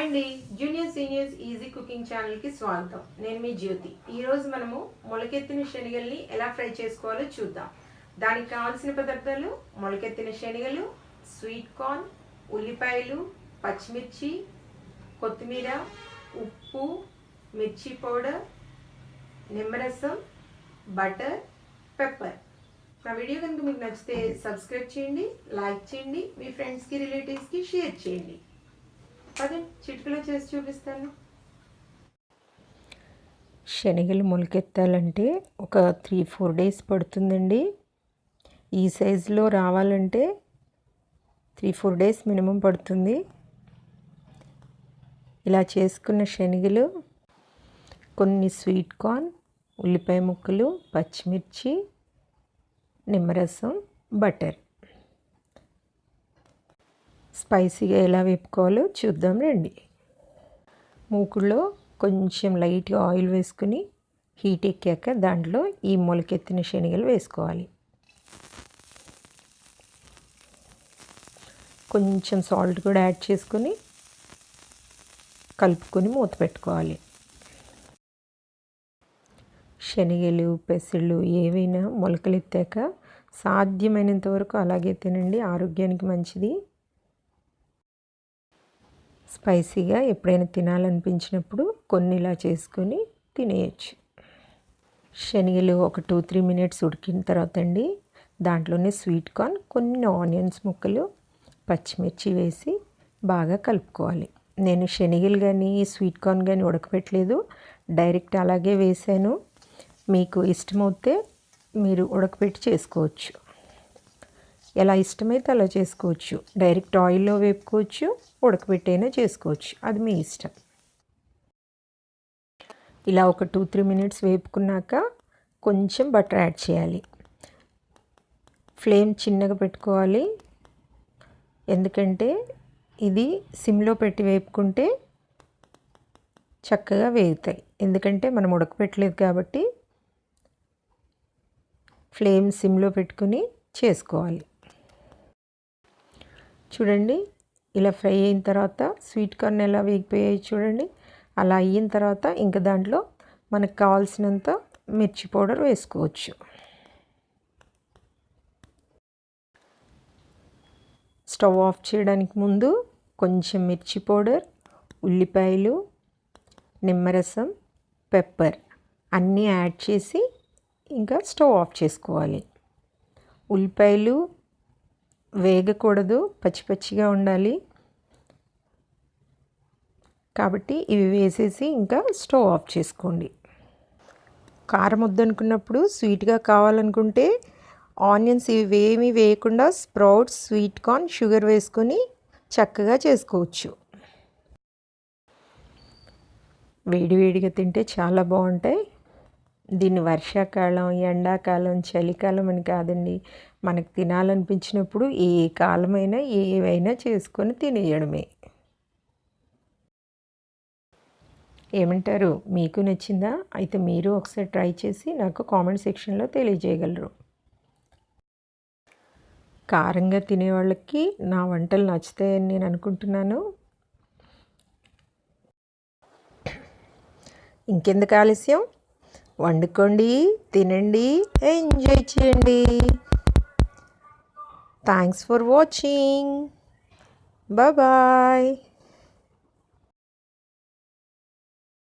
Hi అండి, junior seniors easy cooking ఛానల్కి స్వాగతం. నేను మీ జ్యోతి. ఈరోజు మనము మొలకెత్తిన శనగల్ని ఎలా ఫ్రై చేసుకోవాలో చూద్దాం. దానికి కావాల్సిన పదార్థాలు: మొలకెత్తిన శనగలు, స్వీట్ కార్న్, ఉల్లిపాయలు, పచ్చిమిర్చి, కొత్తిమీర, ఉప్పు, మిర్చి పౌడర్, నిమ్మరసం, బటర్, పెప్పర్. నా వీడియో కనుక మీకు నచ్చితే సబ్స్క్రైబ్ చేయండి, లైక్ చేయండి, మీ ఫ్రెండ్స్కి రిలేటివ్స్కి షేర్ చేయండి. అదే చిటికలో చేసి చూపిస్తాను. శనగలు మొలకెత్తాలంటే ఒక 3-4 డేస్ పడుతుందండి. ఈ సైజులో రావాలంటే 3-4 డేస్ మినిమం పడుతుంది. ఇలా చేసుకున్న శనగలు, కొన్ని స్వీట్ కార్న్, ఉల్లిపాయ ముక్కలు, పచ్చిమిర్చి, నిమ్మరసం, బటర్. స్పైసీగా ఎలా వేపుకోవాలో చూద్దాం రండి. మూకుడులో కొంచెం లైట్గా ఆయిల్ వేసుకుని హీట్ ఎక్కాక దాంట్లో ఈ మొలకెత్తిన శనగలు వేసుకోవాలి. కొంచెం సాల్ట్ కూడా యాడ్ చేసుకొని కలుపుకొని మూత పెట్టుకోవాలి. శనగలు, పెసళ్ళు ఏవైనా మొలకలెత్తాక సాధ్యమైనంత వరకు అలాగే తినండి, ఆరోగ్యానికి మంచిది. స్పైసీగా ఎప్పుడైనా తినాలనిపించినప్పుడు కొన్ని ఇలా చేసుకొని తినేయచ్చు. శనగలు ఒక 2-3 మినిట్స్ ఉడికిన తర్వాత అండి దాంట్లోనే స్వీట్ కార్న్, కొన్ని ఆనియన్స్ ముక్కలు, పచ్చిమిర్చి వేసి బాగా కలుపుకోవాలి. నేను శనగలు కానీ స్వీట్ కార్న్ కానీ ఉడకపెట్టలేదు, డైరెక్ట్ అలాగే వేసాను. మీకు ఇష్టమైతే మీరు ఉడకపెట్టి చేసుకోవచ్చు, ఎలా ఇష్టమైతే అలా చేసుకోవచ్చు. డైరెక్ట్ ఆయిల్లో వేపుకోవచ్చు, ఉడకబెట్టైనా చేసుకోవచ్చు, అది మీ ఇష్టం. ఇలా ఒక 2-3 మినిట్స్ వేపుకున్నాక కొంచెం బటర్ యాడ్ చేయాలి. ఫ్లేమ్ చిన్నగా పెట్టుకోవాలి, ఎందుకంటే ఇది సిమ్లో పెట్టి వేపుకుంటే చక్కగా వేగుతాయి. ఎందుకంటే మనం ఉడకపెట్టలేదు కాబట్టి ఫ్లేమ్ సిమ్లో పెట్టుకుని చేసుకోవాలి. చూడండి, ఇలా ఫ్రై అయిన తర్వాత స్వీట్ కార్న్ ఎలా వేగిపోయాయి చూడండి. అలా అయిన తర్వాత ఇంకా దాంట్లో మనకు కావాల్సినంత మిర్చి పౌడర్ వేసుకోవచ్చు. స్టవ్ ఆఫ్ చేయడానికి ముందు కొంచెం మిర్చి పౌడర్, ఉల్లిపాయలు, నిమ్మరసం, పెప్పర్ అన్నీ యాడ్ చేసి ఇంకా స్టవ్ ఆఫ్ చేసుకోవాలి. ఉల్లిపాయలు వేగకూడదు, పచ్చి పచ్చిగా ఉండాలి కాబట్టి ఇవి వేసేసి ఇంకా స్టవ్ ఆఫ్ చేసుకోండి. కారం వద్దనుకున్నప్పుడు, స్వీట్గా కావాలనుకుంటే ఆనియన్స్ ఇవి ఏమీ వేయకుండా స్ప్రౌట్స్, స్వీట్ కార్న్, షుగర్ వేసుకొని చక్కగా చేసుకోవచ్చు. వేడివేడిగా తింటే చాలా బాగుంటాయి. దీన్ని వర్షాకాలం, ఎండాకాలం, చలికాలం అని కాదండి, మనకు తినాలనిపించినప్పుడు ఏ కాలమైనా ఏవైనా చేసుకొని తినేయడమే. ఏమంటారు, మీకు నచ్చిందా? అయితే మీరు ఒకసారి ట్రై చేసి నాకు కామెంట్ సెక్షన్లో తెలియజేయగలరు. కారంగా తినేవాళ్ళకి నా వంటలు నచ్చుతాయని నేను అనుకుంటున్నాను. ఇంకెందుకు ఆలస్యం, వండుకోండి, తినండి, ఎంజాయ్ చేయండి. Thanks for watching. బాయ్.